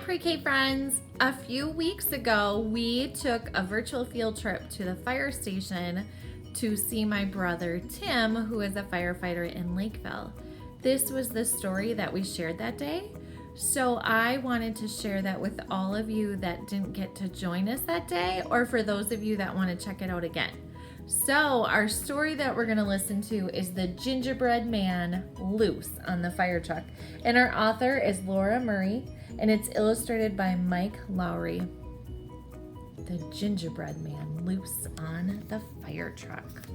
Pre-K friends. A few weeks ago, we took a virtual field trip to the fire station to see my brother Tim, who is a firefighter in Lakeville. This was the story that we shared that day. So I wanted to share that with all of you that didn't get to join us that day, or for those of you that want to check it out again. So our story that we're going to listen to is The Gingerbread Man Loose on the Fire Truck. And our author is Laura Murray, and it's illustrated by Mike Lowry. The Gingerbread Man Loose on the Fire Truck.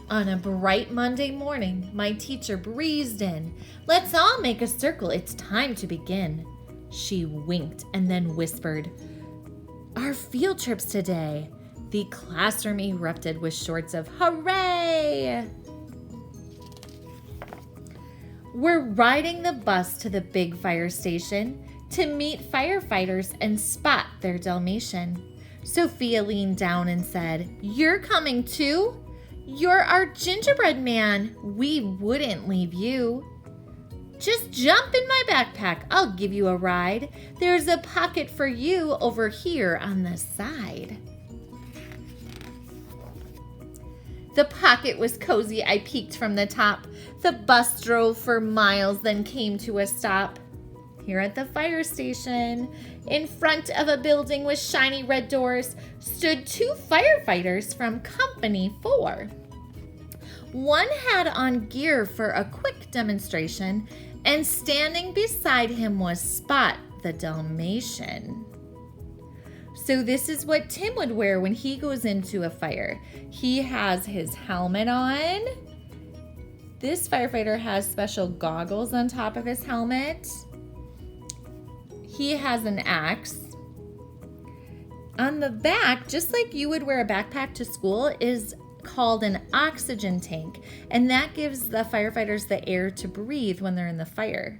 On a bright Monday morning, my teacher breezed in. "Let's all make a circle. It's time to begin." She winked and then whispered, "Our field trip's today." The classroom erupted with shorts of hooray! We're riding the bus to the big fire station to meet firefighters and spot their Dalmatian. Sophia leaned down and said, "You're coming too? You're our gingerbread man. We wouldn't leave you." "Just jump in my backpack. I'll give you a ride. There's a pocket for you over here on the side." The pocket was cozy. I peeked from the top. The bus drove for miles, then came to a stop. Here at the fire station, in front of a building with shiny red doors, stood two firefighters from Company 4. One had on gear for a quick demonstration, and standing beside him was Spot the Dalmatian. So this is what Tim would wear when he goes into a fire. He has his helmet on. This firefighter has special goggles on top of his helmet. He has an axe. On the back, just like you would wear a backpack to school, is called an oxygen tank, and that gives the firefighters the air to breathe when they're in the fire.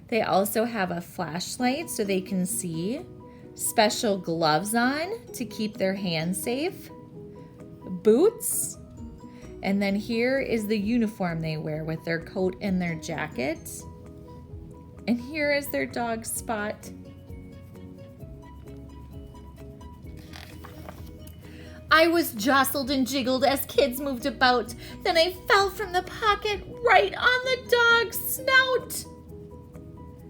They also have a flashlight so they can see, special gloves on to keep their hands safe, boots, and then here is the uniform they wear with their coat and their jacket. And here is their dog Spot. I was jostled and jiggled as kids moved about. Then I fell from the pocket right on the dog's snout.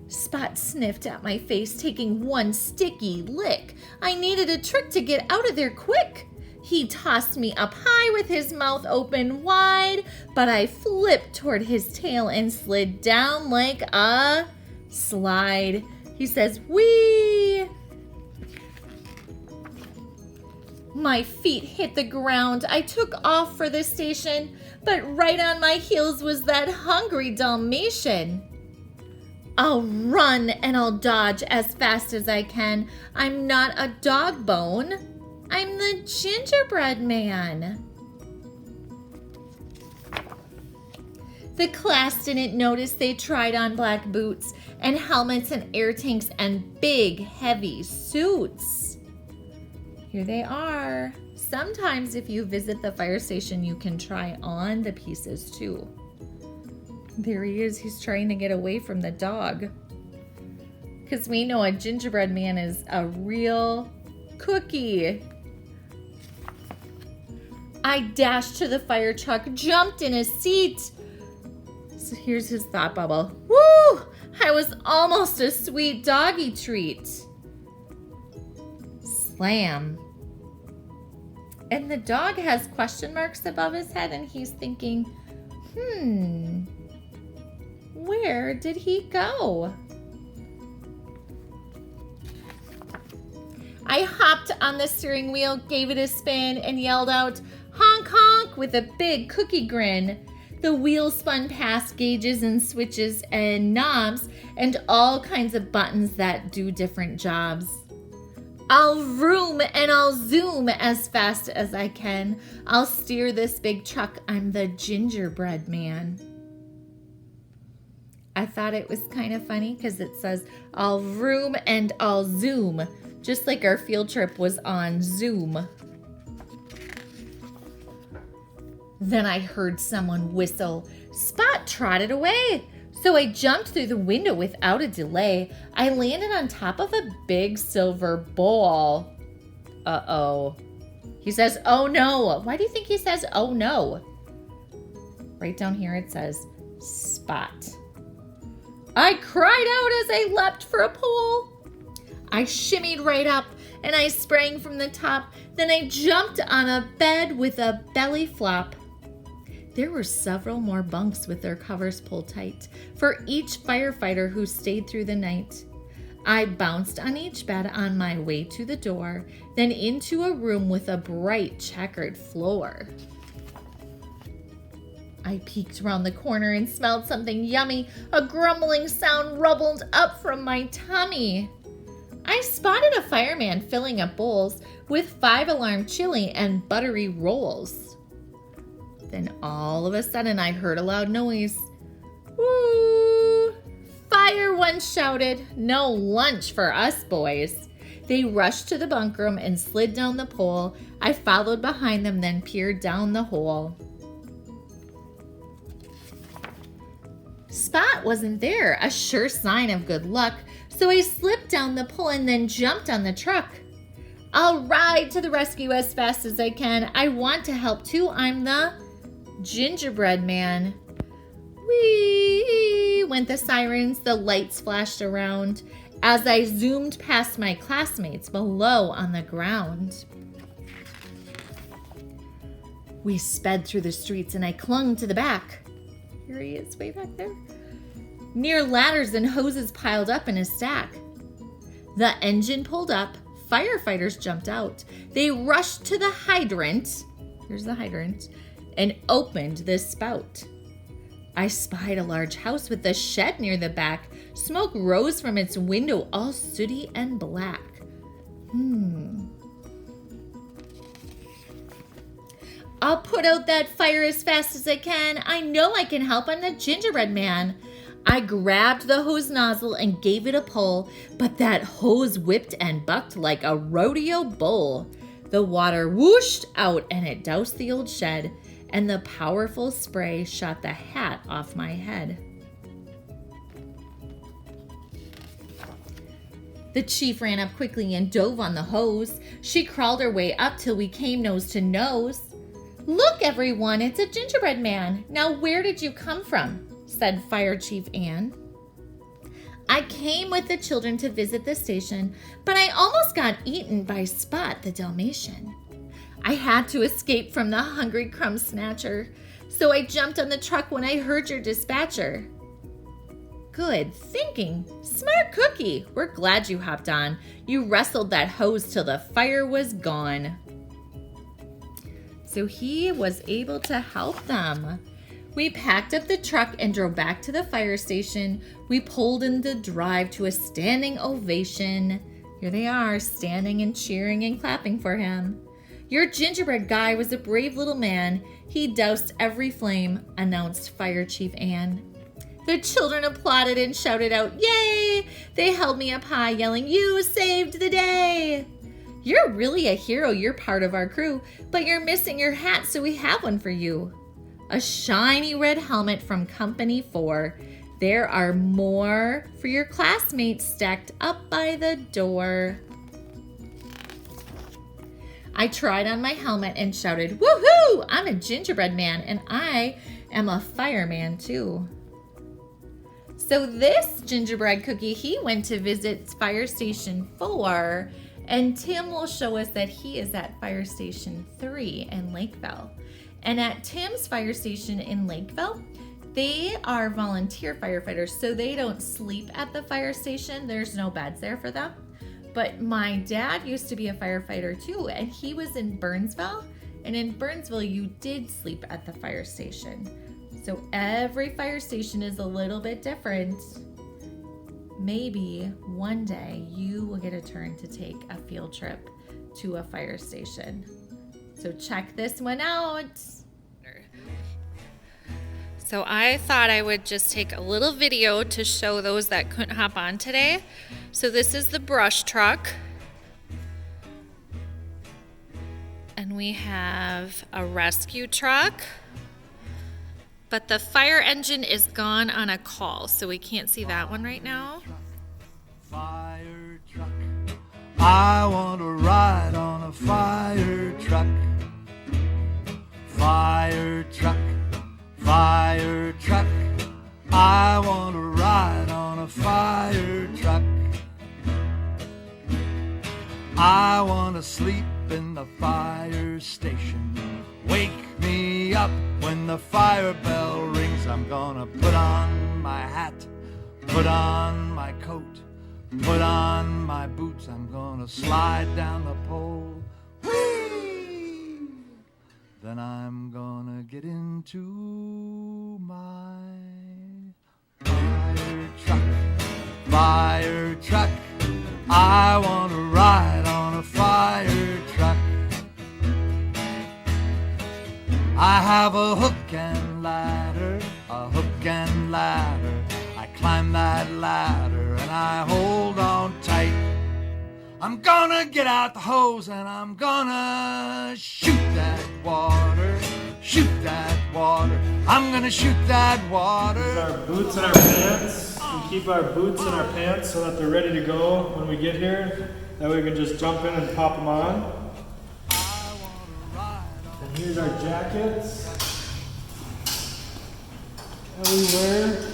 Spot sniffed at my face, taking one sticky lick. I needed a trick to get out of there quick. He tossed me up high with his mouth open wide, but I flipped toward his tail and slid down like a slide. He says, "Whee!" My feet hit the ground. I took off for the station, but right on my heels was that hungry Dalmatian. I'll run and I'll dodge as fast as I can. I'm not a dog bone. I'm the gingerbread man. The class didn't notice they tried on black boots and helmets and air tanks and big, heavy suits. Here they are. Sometimes if you visit the fire station, you can try on the pieces too. There he is. He's trying to get away from the dog. Because we know a gingerbread man is a real cookie. I dashed to the fire truck, jumped in a seat. So here's his thought bubble. Woo! I was almost a sweet doggy treat. Slam. And the dog has question marks above his head, and he's thinking, where did he go? I hopped on the steering wheel, gave it a spin, and yelled out, "Honk, honk," with a big cookie grin. The wheel spun past gauges and switches and knobs and all kinds of buttons that do different jobs. I'll vroom and I'll zoom as fast as I can. I'll steer this big truck. I'm the gingerbread man. I thought it was kind of funny because it says, I'll vroom and I'll zoom, just like our field trip was on Zoom. Then I heard someone whistle. Spot trotted away. So I jumped through the window without a delay. I landed on top of a big silver bowl. Uh-oh. He says, oh no. Why do you think he says, oh no? Right down here it says, Spot. I cried out as I leapt for a pole. I shimmied right up and I sprang from the top. Then I jumped on a bed with a belly flop. There were several more bunks with their covers pulled tight for each firefighter who stayed through the night. I bounced on each bed on my way to the door, then into a room with a bright checkered floor. I peeked around the corner and smelled something yummy. A grumbling sound rumbled up from my tummy. I spotted a fireman filling up bowls with 5-alarm chili and buttery rolls. Then all of a sudden I heard a loud noise. Woo! Fire, one shouted. No lunch for us boys. They rushed to the bunk room and slid down the pole. I followed behind them, then peered down the hole. Spot wasn't there, a sure sign of good luck, so I slipped down the pole and then jumped on the truck. I'll ride to the rescue as fast as I can. I want to help too. I'm the gingerbread man. Whee! Went the sirens, the lights flashed around as I zoomed past my classmates below on the ground. We sped through the streets and I clung to the back. Here he is, way back there. Near ladders and hoses piled up in a stack. The engine pulled up. Firefighters jumped out. They rushed to the hydrant. Here's the hydrant. And opened the spout. I spied a large house with a shed near the back. Smoke rose from its window, all sooty and black. I'll put out that fire as fast as I can. I know I can help. I'm the gingerbread man. I grabbed the hose nozzle and gave it a pull, but that hose whipped and bucked like a rodeo bull. The water whooshed out and it doused the old shed, and the powerful spray shot the hat off my head. The chief ran up quickly and dove on the hose. She crawled her way up till we came nose to nose. Look, everyone, it's a gingerbread man. Now, where did you come from? Said Fire Chief Ann. I came with the children to visit the station, but I almost got eaten by Spot the Dalmatian. I had to escape from the hungry crumb snatcher, so I jumped on the truck when I heard your dispatcher. Good thinking. Smart cookie. We're glad you hopped on. You wrestled that hose till the fire was gone. So he was able to help them. We packed up the truck and drove back to the fire station. We pulled in the drive to a standing ovation. Here they are, standing and cheering and clapping for him. Your gingerbread guy was a brave little man. He doused every flame, announced Fire Chief Ann. The children applauded and shouted out, yay! They held me up high, yelling, you saved the day! You're really a hero. You're part of our crew, but you're missing your hat, so we have one for you. A shiny red helmet from Company 4. There are more for your classmates stacked up by the door. I tried on my helmet and shouted, woohoo! I'm a gingerbread man, and I am a fireman too. So this gingerbread cookie, he went to visit Fire Station 4, and Tim will show us that he is at Fire Station 3 in Lakeville. And at Tim's fire station in Lakeville, they are volunteer firefighters, so they don't sleep at the fire station. There's no beds there for them. But my dad used to be a firefighter too, and he was in Burnsville. And in Burnsville, you did sleep at the fire station. So every fire station is a little bit different. Maybe one day you will get a turn to take a field trip to a fire station. So check this one out. So I thought I would just take a little video to show those that couldn't hop on today. So this is the brush truck. And we have a rescue truck. But the fire engine is gone on a call, so we can't see that one right now. Fire truck. I want to ride on a fire truck. Fire truck. Fire truck. I want to ride on a fire truck. I want to sleep in the fire station. Wake me up when the fire bell rings. I'm gonna put on my hat, put on my coat, put on my boots. I'm gonna slide down the pole. Whee! Then I'm gonna get into my fire truck. Fire truck. I want to ride on a fire truck. I have a hook and ladder, a hook and ladder. I climb that ladder and I hold on tight. I'm gonna get out the hose and I'm gonna shoot that water, shoot that water. I'm gonna shoot that water. Our boots and our pants. We keep our boots in our pants so that they're ready to go when we get here. That way we can just jump in and pop them on. And here's our jackets that we wear.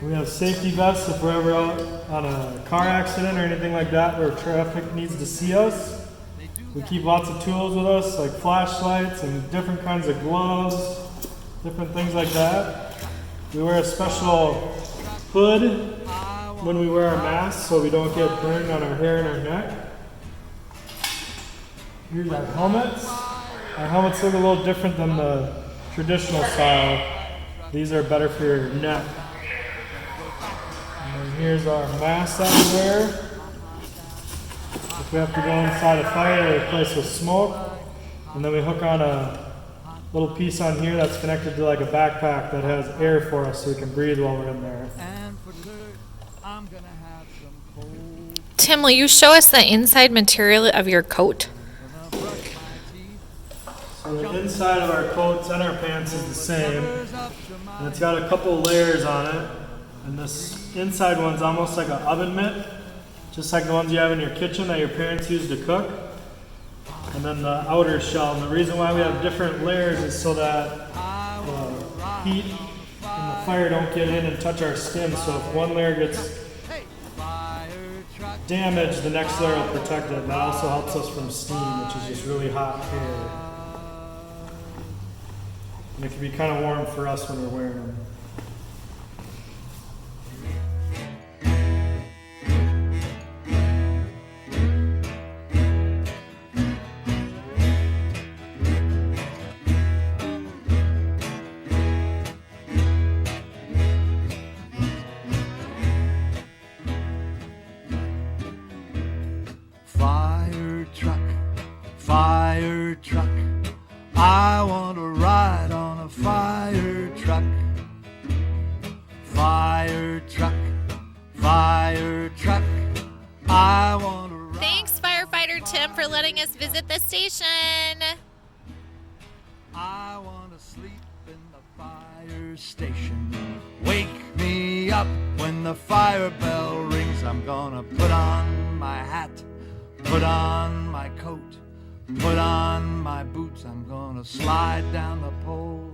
We have safety vests if we're ever out on a car accident or anything like that where traffic needs to see us. We keep lots of tools with us like flashlights and different kinds of gloves, different things like that. We wear a special hood when we wear our masks so we don't get burned on our hair and our neck. Here's our helmets. Our helmets look a little different than the traditional style. These are better for your neck. And then here's our mask that we wear. If we have to go inside a fire or a place with smoke, and then we hook on a little piece on here that's connected to like a backpack that has air for us so we can breathe while we're in there. Tim, will you show us the inside material of your coat? So the inside of our coats and our pants is the same, and it's got a couple layers on it. And this inside one's almost like an oven mitt, just like the ones you have in your kitchen that your parents used to cook. And then the outer shell. And the reason why we have different layers is so that the heat and the fire don't get in and touch our skin. So if one layer gets damaged, the next layer will protect it. That also helps us from steam, which is just really hot air. And it can be kind of warm for us when we're wearing them. Fire truck, fire truck. I want to ride on a fire truck. Fire truck, fire truck. I want to ride. Thanks, Firefighter Tim, for letting us visit the station. I want to sleep in the fire station. Wake me up when the fire bell rings. I'm gonna put on my hat, put on my coat, put on my boots. I'm gonna slide down the pole.